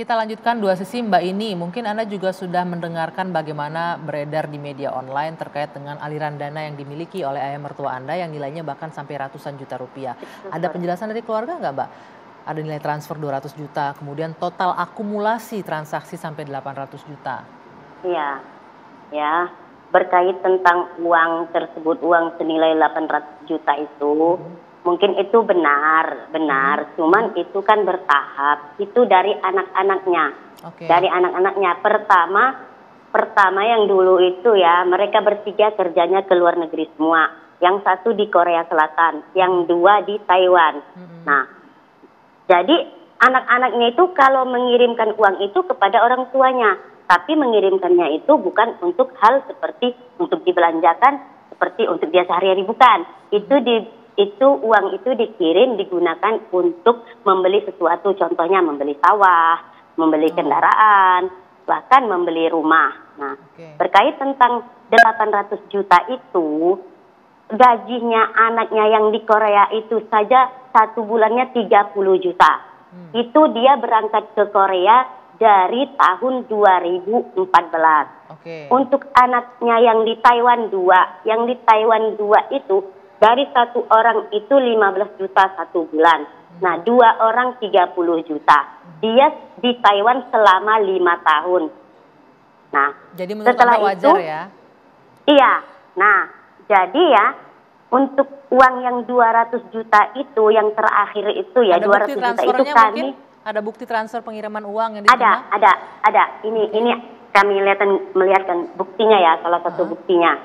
kita lanjutkan dua sisi Mbak Ini. Mungkin Anda juga sudah mendengarkan bagaimana beredar di media online terkait dengan aliran dana yang dimiliki oleh ayah mertua Anda yang nilainya bahkan sampai ratusan juta rupiah. Ada penjelasan dari keluarga nggak Mbak? Ada nilai transfer 200 juta, kemudian total akumulasi transaksi sampai 800 juta. Iya, ya. Berkait tentang uang tersebut, uang senilai 800 juta itu, mungkin itu benar. Cuman itu kan bertahap. Itu dari anak-anaknya. Dari anak-anaknya. Pertama yang dulu itu ya, mereka bertiga kerjanya ke luar negeri semua. Yang satu di Korea Selatan, yang dua di Taiwan. Nah, jadi anak-anaknya itu kalau mengirimkan uang itu kepada orang tuanya. Tapi mengirimkannya itu bukan untuk hal seperti untuk dibelanjakan, seperti untuk dia sehari-hari, bukan. Itu uang itu dikirim digunakan untuk membeli sesuatu, contohnya membeli sawah, membeli kendaraan, bahkan membeli rumah. Nah, berkait tentang 800 juta itu, gajinya anaknya yang di Korea itu saja satu bulannya 30 juta. Itu dia berangkat ke Korea dari tahun 2014. Untuk anaknya yang di Taiwan 2, itu dari satu orang itu 15 juta satu bulan. Nah, 2 orang 30 juta. Dia di Taiwan selama 5 tahun. Nah, jadi setelah Anda wajar itu, ya? Iya. Nah, jadi ya untuk uang yang 200 juta itu yang terakhir itu ya, 200 juta itu kami mungkin? Ada bukti transfer pengiriman uang yang diterima? Ada. Ini kami melihatkan buktinya ya, salah satu buktinya.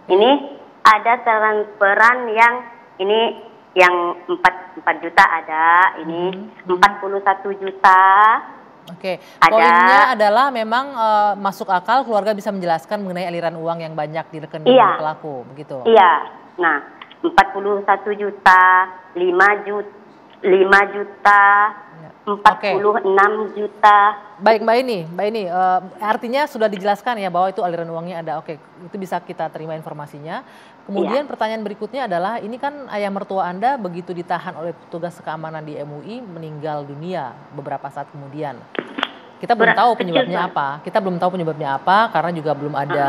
Ini ada transferan yang ini yang 4 juta ada, ini 41 juta. Poinnya adalah memang masuk akal keluarga bisa menjelaskan mengenai aliran uang yang banyak di rekening pelaku, begitu? Iya. Nah, 41 juta, 5 juta, 46 juta. Baik Mbak Ini, artinya sudah dijelaskan ya bahwa itu aliran uangnya ada. Itu bisa kita terima informasinya. Kemudian pertanyaan berikutnya adalah, ini kan ayah mertua Anda begitu ditahan oleh petugas keamanan di MUI meninggal dunia beberapa saat kemudian. Kita belum tahu penyebabnya apa. Karena juga belum ada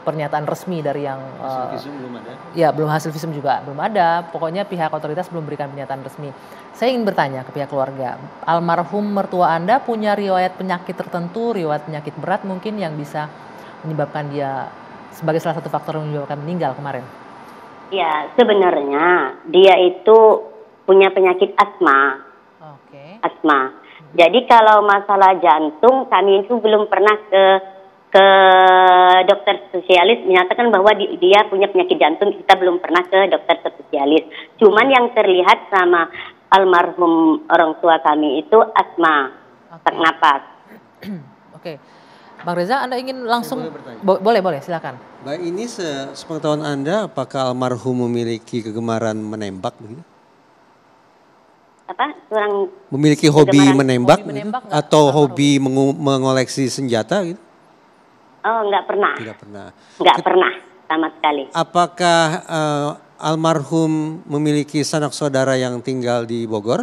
pernyataan resmi dari yang hasil visum belum ada. Ya, belum hasil visum juga belum ada. Pokoknya pihak otoritas belum berikan pernyataan resmi. Saya ingin bertanya ke pihak keluarga, almarhum mertua Anda punya riwayat penyakit tertentu, riwayat penyakit berat mungkin yang bisa menyebabkan dia sebagai salah satu faktor yang menyebabkan meninggal kemarin? Ya, sebenarnya dia itu punya penyakit asma. Asma. Jadi kalau masalah jantung, kami itu belum pernah ke dokter spesialis menyatakan bahwa dia punya penyakit jantung. Kita belum pernah ke dokter spesialis. Cuman yang terlihat sama almarhum orang tua kami itu asma, sesak napas. Bang Reza, Anda ingin langsung boleh silakan. Mbak, ini sepengetahuan Anda, apakah almarhum memiliki kegemaran menembak begitu? Memiliki hobi menembak atau hobi mengoleksi senjata gitu? Oh, enggak pernah. Tidak pernah. Enggak pernah sama sekali. Apakah almarhum memiliki sanak saudara yang tinggal di Bogor?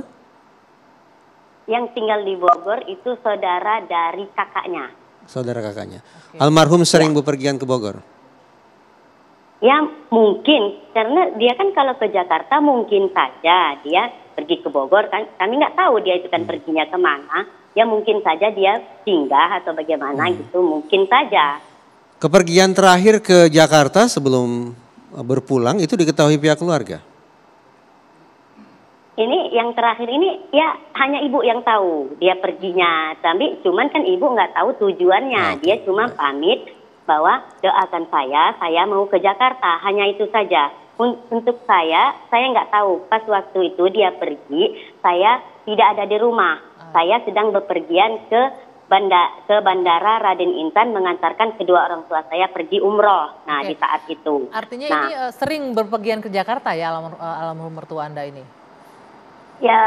Yang tinggal di Bogor itu saudara dari kakaknya. Saudara kakaknya. Almarhum sering bepergian ke Bogor? Ya mungkin, karena dia kan kalau ke Jakarta mungkin saja dia pergi ke Bogor, kan kami nggak tahu dia itu kan perginya kemana. Ya mungkin saja dia singgah atau bagaimana gitu, mungkin saja. Kepergian terakhir ke Jakarta sebelum berpulang itu diketahui pihak keluarga? Ini yang terakhir ini ya hanya ibu yang tahu dia perginya. Tapi cuman kan ibu nggak tahu tujuannya. Dia cuma pamit bahwa doakan saya mau ke Jakarta. Hanya itu saja. Untuk saya nggak tahu. Pas waktu itu dia pergi, saya tidak ada di rumah. Saya sedang bepergian ke bandara Raden Intan mengantarkan kedua orang tua saya pergi umroh. Nah, di saat itu. Artinya ini sering berpergian ke Jakarta ya almarhum mertua Anda ini? Ya,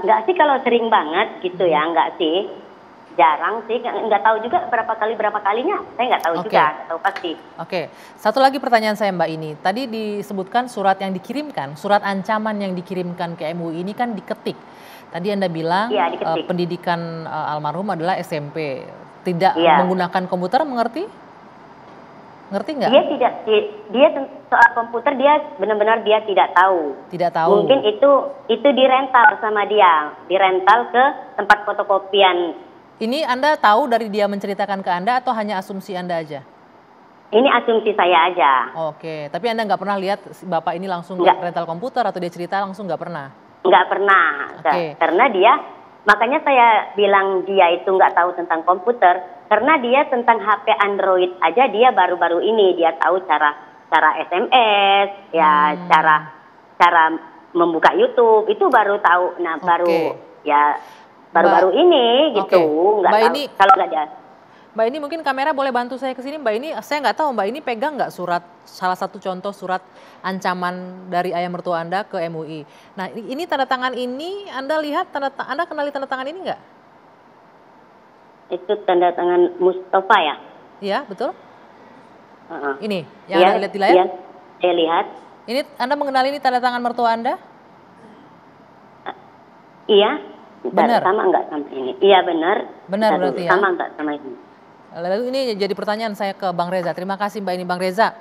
enggak sih kalau sering banget gitu ya, enggak sih. jarang sih, nggak tahu juga berapa kalinya, saya nggak tahu juga, nggak tahu pasti. Oke, satu lagi pertanyaan saya Mbak ini, tadi disebutkan surat yang dikirimkan, surat ancaman yang dikirimkan ke MUI ini kan diketik. Tadi Anda bilang pendidikan almarhum adalah SMP, tidak menggunakan komputer, mengerti? Ngerti nggak? Dia soal komputer dia benar-benar dia tidak tahu. Tidak tahu. Mungkin itu dirental sama dia, dirental ke tempat fotokopian. Ini Anda tahu dari dia menceritakan ke Anda atau hanya asumsi Anda aja? Ini asumsi saya aja. Oke, tapi Anda nggak pernah lihat Bapak ini langsung rental komputer atau dia cerita langsung, nggak pernah? Nggak pernah, karena dia, makanya saya bilang dia itu nggak tahu tentang komputer, karena dia tentang HP Android aja dia baru-baru ini dia tahu cara SMS, ya cara membuka YouTube itu baru tahu, nah baru ini gitu, nggak tahu kalau nggak ada. Mbak ini mungkin kamera boleh bantu saya ke sini. Mbak ini saya nggak tahu Mbak ini pegang nggak surat, salah satu contoh surat ancaman dari ayah mertua Anda ke MUI. Nah ini tanda tangan ini Anda lihat, Anda kenali tanda tangan ini nggak? Itu tanda tangan Mustafa ya? Iya betul. Ini yang Anda lihat di layar? Iya, saya lihat. Ini Anda mengenali ini tanda tangan mertua Anda? Iya. Benar. Sama enggak sama ini? Iya benar. Benar berarti ya. Sama enggak sama ini? Lalu ini jadi pertanyaan saya ke Bang Reza. Terima kasih Mbak ini Bang Reza.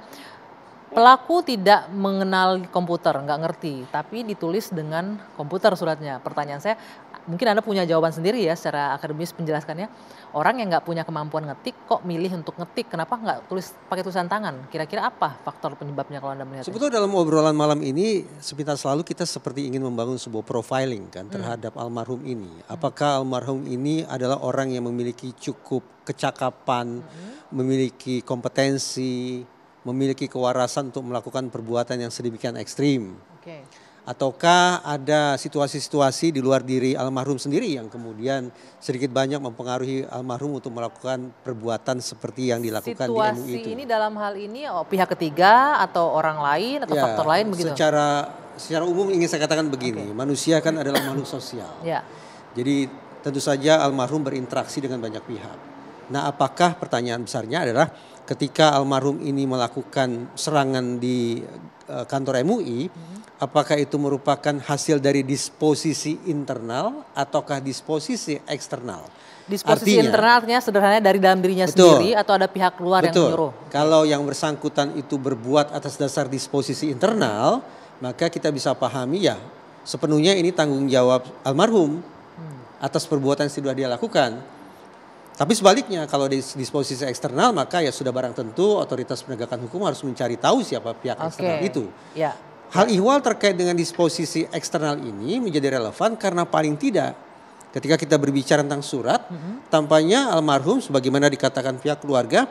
Pelaku tidak mengenal komputer, nggak ngerti, tapi ditulis dengan komputer suratnya. Pertanyaan saya, mungkin Anda punya jawaban sendiri ya secara akademis penjelasannya. Orang yang nggak punya kemampuan ngetik kok milih untuk ngetik, kenapa nggak tulis pakai tulisan tangan? Kira-kira apa faktor penyebabnya kalau Anda melihatnya? Sebetulnya dalam obrolan malam ini sepintas selalu kita seperti ingin membangun sebuah profiling kan terhadap almarhum ini. Apakah almarhum ini adalah orang yang memiliki cukup kecakapan, memiliki kompetensi, memiliki kewarasan untuk melakukan perbuatan yang sedemikian ekstrim. Ataukah ada situasi-situasi di luar diri almarhum sendiri yang kemudian sedikit banyak mempengaruhi almarhum untuk melakukan perbuatan seperti yang dilakukan di MUI itu. Situasi ini dalam hal ini pihak ketiga atau orang lain atau faktor lain begitu? Secara umum ingin saya katakan begini, manusia kan adalah makhluk sosial. Jadi tentu saja almarhum berinteraksi dengan banyak pihak. Nah apakah pertanyaan besarnya adalah ketika almarhum ini melakukan serangan di kantor MUI, apakah itu merupakan hasil dari disposisi internal ataukah disposisi eksternal? Disposisi internal artinya sederhananya dari dalam dirinya sendiri atau ada pihak luar yang menyuruh? Kalau yang bersangkutan itu berbuat atas dasar disposisi internal, maka kita bisa pahami ya sepenuhnya ini tanggung jawab almarhum atas perbuatan yang sudah dia lakukan. Tapi sebaliknya kalau di disposisi eksternal maka ya sudah barang tentu otoritas penegakan hukum harus mencari tahu siapa pihak eksternal itu. Hal ihwal terkait dengan disposisi eksternal ini menjadi relevan karena paling tidak ketika kita berbicara tentang surat, tampaknya almarhum sebagaimana dikatakan pihak keluarga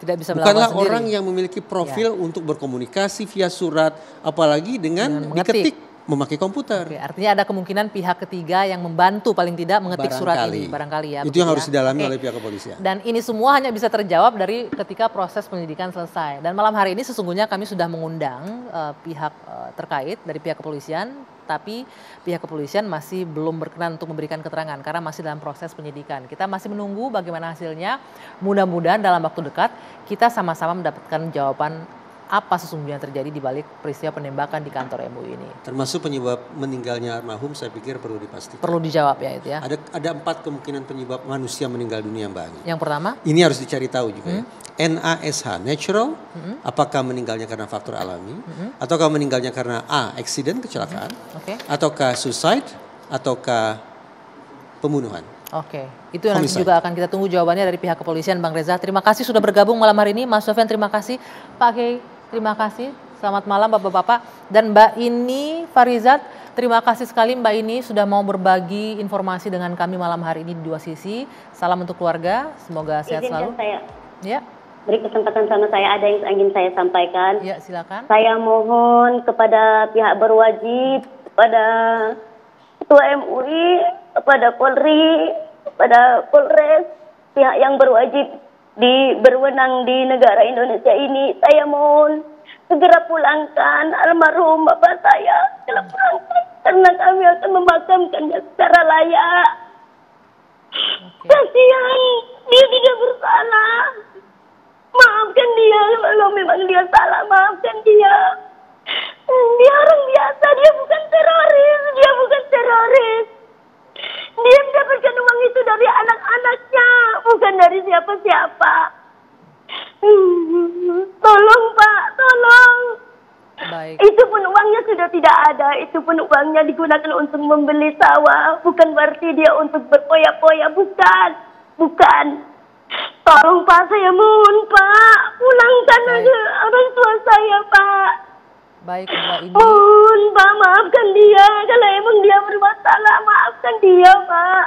tidak bisa bukanlah orang yang memiliki profil untuk berkomunikasi via surat, apalagi dengan diketik memakai komputer. Artinya ada kemungkinan pihak ketiga yang membantu paling tidak mengetik surat ini, barangkali ya. Itu yang harus didalami oleh pihak kepolisian. Dan ini semua hanya bisa terjawab dari ketika proses penyidikan selesai. Dan malam hari ini sesungguhnya kami sudah mengundang pihak terkait dari pihak kepolisian, tapi pihak kepolisian masih belum berkenan untuk memberikan keterangan karena masih dalam proses penyidikan. Kita masih menunggu bagaimana hasilnya. Mudah-mudahan dalam waktu dekat kita sama-sama mendapatkan jawaban apa sesungguhnya terjadi di balik peristiwa penembakan di kantor MUI ini. Termasuk penyebab meninggalnya almarhum saya pikir perlu dipastikan. Perlu dijawab ya itu ya. Ada 4 kemungkinan penyebab manusia meninggal dunia Mbak Ani. Yang pertama? Ini harus dicari tahu juga ya. NASH, natural, apakah meninggalnya karena faktor alami, ataukah meninggalnya karena A, accident, kecelakaan, ataukah suicide, ataukah pembunuhan. Itu yang nanti juga akan kita tunggu jawabannya dari pihak kepolisian Bang Reza. Terima kasih sudah bergabung malam hari ini. Mas Sofyan terima kasih. Pak Kiai terima kasih. Selamat malam Bapak-Bapak. Dan Mbak Ini Farizat terima kasih sekali Mbak Ini sudah mau berbagi informasi dengan kami malam hari ini di Dua Sisi. Salam untuk keluarga, semoga sehat selalu. Beri kesempatan sama saya, ada yang ingin saya sampaikan. Ya silakan. Saya mohon kepada pihak berwajib, kepada Ketua MUI, kepada Polri, kepada Polres, pihak yang berwajib berwenang di negara Indonesia ini, saya mohon segera pulangkan almarhum bapak saya, segera pulangkan karena kami akan memakamkannya secara layak. Kasihan, dia tidak bersalah. Maafkan dia kalau memang dia salah, maafkan dia. Dia orang biasa, dia bukan teroris, dia bukan teroris. Dia mendapatkan uang itu dari anak-anaknya, bukan dari siapa-siapa. Tolong Pak, tolong. Baik. Itu pun uangnya sudah tidak ada, itu pun uangnya digunakan untuk membeli sawah, bukan berarti dia untuk berpoya-poya, bukan. Tolong Pak, saya mohon Pak, pulangkan aja orang tua saya Pak. Baik Mbak Ini. Mohon Pak, maafkan dia, kalau emang dia bermasalah, maafkan dia Pak.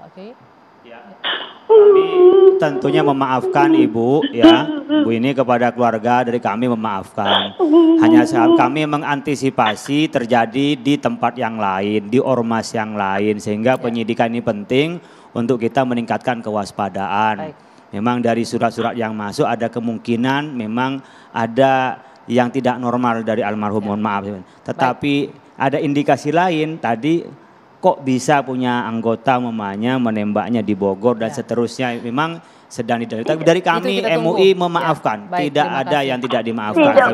Oke. Ya. Kami tentunya memaafkan Ibu ya. Bu ini kepada keluarga dari kami memaafkan. Hanya kami mengantisipasi terjadi di tempat yang lain, di ormas yang lain. Sehingga penyidikan ini penting untuk kita meningkatkan kewaspadaan. Baik. Memang dari surat-surat yang masuk ada kemungkinan memang ada yang tidak normal dari almarhum, mohon maaf. Tetapi ada indikasi lain tadi. Kok bisa punya anggota mamanya menembaknya di Bogor dan seterusnya, memang sedang didalami. Tapi dari kami MUI memaafkan, Baik, tidak ada yang tidak dimaafkan, kami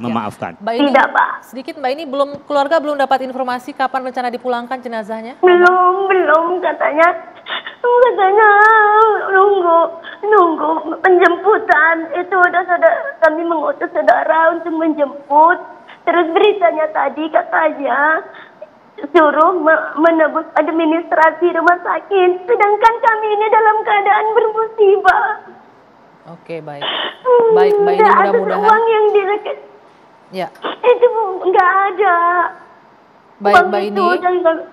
memaafkan. Mbak Ini, Tidak Pak. sedikit Mbak Ini, keluarga belum dapat informasi kapan rencana dipulangkan jenazahnya? Belum katanya nunggu penjemputan. Itu udah kami mengutus saudara untuk menjemput. Terus beritanya tadi katanya suruh menebus administrasi rumah sakit, sedangkan kami ini dalam keadaan bermusibah. Oke, baik. Baik Mbak Ini, mudah-mudahan uang yang direket ya. itu nggak ada. Baik Uang Mbak itu Ini. dan-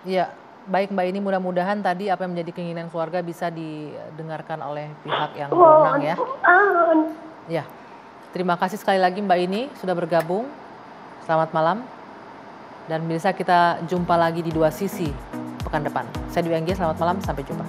Ya, baik Mbak Ini, mudah-mudahan tadi apa yang menjadi keinginan keluarga bisa didengarkan oleh pihak yang berwenang ya. Ya, terima kasih sekali lagi Mbak Ini sudah bergabung. Selamat malam. Dan bisa kita jumpa lagi di Dua Sisi pekan depan. Saya Dwi Anggia, selamat malam, sampai jumpa.